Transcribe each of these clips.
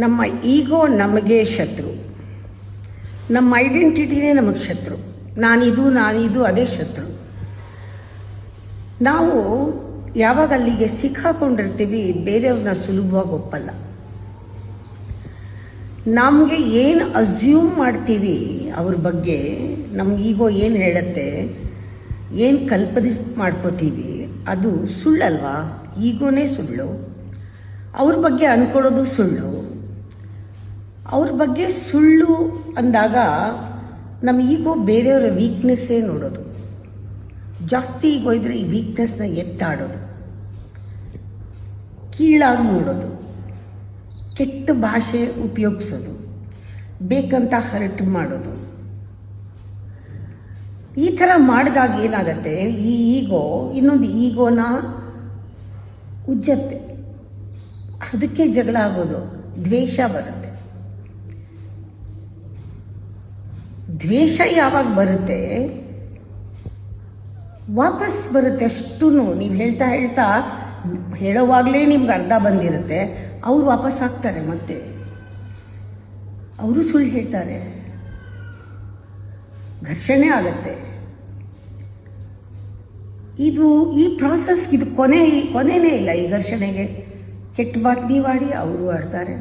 ನಮ್ಮ ಈಗೋ ನಮಗೆ ಶತ್ರು, ನಮ್ಮ ಐಡೆಂಟಿಟಿನೇ ನಮಗೆ ಶತ್ರು. ನಾನಿದು ಅದೇ ಶತ್ರು. ನಾವು ಯಾವಾಗ ಅಲ್ಲಿಗೆ ಸಿಕ್ಕಾಕೊಂಡಿರ್ತೀವಿ ಬೇರೆಯವ್ರನ್ನ ಸುಲಭವಾಗಿ ಒಪ್ಪಲ್ಲ. ನಮಗೆ ಏನು ಅಸ್ಯೂಮ್ ಮಾಡ್ತೀವಿ ಅವ್ರ ಬಗ್ಗೆ, ನಮ್ಮ ಈಗೋ ಏನು ಹೇಳುತ್ತೆ, ಏನು ಕಲ್ಪನೆ ಮಾಡ್ಕೋತೀವಿ ಅದು ಸುಳ್ಳಲ್ವಾ? ಈಗೋನೇ ಸುಳ್ಳು. ಅವ್ರ ಬಗ್ಗೆ ಅಂದ್ಕೊಳ್ಳೋದು ಸುಳ್ಳು. ಅವ್ರ ಬಗ್ಗೆ ಸುಳ್ಳು ಅಂದಾಗ ನಮ್ಮ ಈಗೋ ಬೇರೆಯವರ ವೀಕ್ನೆಸ್ಸೇ ನೋಡೋದು. ಜಾಸ್ತಿ ಈಗೋ ಇದ್ದರೆ ಈ ವೀಕ್ನೆಸ್ನ ಎತ್ತಾಡೋದು, ಕೀಳಾಗಿ ನೋಡೋದು, ಕೆಟ್ಟ ಭಾಷೆ ಉಪಯೋಗಿಸೋದು, ಬೇಕಂತ ಹರ್ಟ್ ಮಾಡೋದು. ಈ ಥರ ಮಾಡಿದಾಗ ಏನಾಗತ್ತೆ, ಈ ಈಗೋ ಇನ್ನೊಂದು ಈಗೋನ ಉಜ್ಜತ್ತೆ. ಅದಕ್ಕೆ ಜಗಳ ಆಗೋದು, ದ್ವೇಷ ಬರುತ್ತೆ. ದ್ವೇಷ ಯಾವಾಗ ಬರುತ್ತೆ, ವಾಪಸ್ ಬರುತ್ತೆ. ಅಷ್ಟೂ ನೀವು ಹೇಳ್ತಾ ಹೇಳೋವಾಗಲೇ ನಿಮ್ಗೆ ಅರ್ಧ ಬಂದಿರುತ್ತೆ. ಅವ್ರು ವಾಪಸ್ ಹಾಕ್ತಾರೆ, ಮತ್ತೆ ಅವರು ಸುಳ್ಳು ಹೇಳ್ತಾರೆ, ಘರ್ಷಣೆ ಆಗುತ್ತೆ. ಈ ಪ್ರಾಸೆಸ್ ಇದು ಕೊನೆನೇ ಇಲ್ಲ. ಈ ಘರ್ಷಣೆಗೆ ಕೆಟ್ಟ ಮಾತು ನೀವು ಆಡಿ ಅವರು ಆಡ್ತಾರೆ,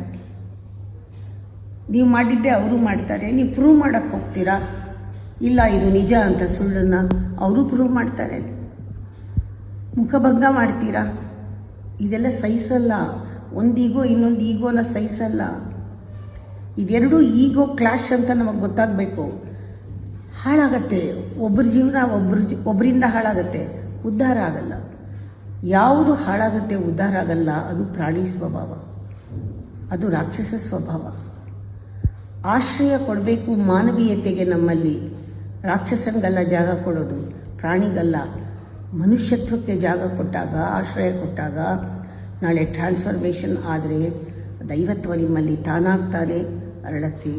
ನೀವು ಮಾಡಿದ್ದೆ ಅವರು ಮಾಡ್ತಾರೆ. ನೀವು ಪ್ರೂವ್ ಮಾಡೋಕ್ಕೆ ಹೋಗ್ತೀರಾ, ಇಲ್ಲ ಇದು ನಿಜ ಅಂತ ಸುಳ್ಳನ್ನು ಅವರು ಪ್ರೂವ್ ಮಾಡ್ತಾರೆ. ಮುಖಭಂಗ ಮಾಡ್ತೀರಾ. ಇದೆಲ್ಲ ಸಹಿಸಲ್ಲ. ಒಂದು ಈಗೋ ಇನ್ನೊಂದು ಈಗೋನ ಸಹಿಸಲ್ಲ. ಇದೆರಡೂ ಈಗೋ ಕ್ಲಾಶ್ ಅಂತ ನಮಗೆ ಗೊತ್ತಾಗಬೇಕು. ಹಾಳಾಗತ್ತೆ ಒಬ್ಬರ ಜೀವನ, ಒಬ್ಬರಿಂದ ಹಾಳಾಗತ್ತೆ, ಉದ್ಧಾರ ಆಗಲ್ಲ. ಯಾವುದು ಹಾಳಾಗುತ್ತೆ ಉದ್ಧಾರ ಆಗಲ್ಲ, ಅದು ಪ್ರಾಣಿ ಸ್ವಭಾವ, ಅದು ರಾಕ್ಷಸ ಸ್ವಭಾವ. ಆಶ್ರಯ ಕೊಡಬೇಕು ಮಾನವೀಯತೆಗೆ. ನಮ್ಮಲ್ಲಿ ರಾಕ್ಷಸನಿಗಲ್ಲ ಜಾಗ ಕೊಡೋದು, ಪ್ರಾಣಿಗಲ್ಲ. ಮನುಷ್ಯತ್ವಕ್ಕೆ ಜಾಗ ಕೊಟ್ಟಾಗ, ಆಶ್ರಯ ಕೊಟ್ಟಾಗ, ನಾಳೆ ಟ್ರಾನ್ಸ್ಫಾರ್ಮೇಷನ್ ಆದರೆ ದೈವತ್ವ ನಿಮ್ಮಲ್ಲಿ ತಾನಾಗ್ತಾನೆ ಅರಳತ್ತೆ.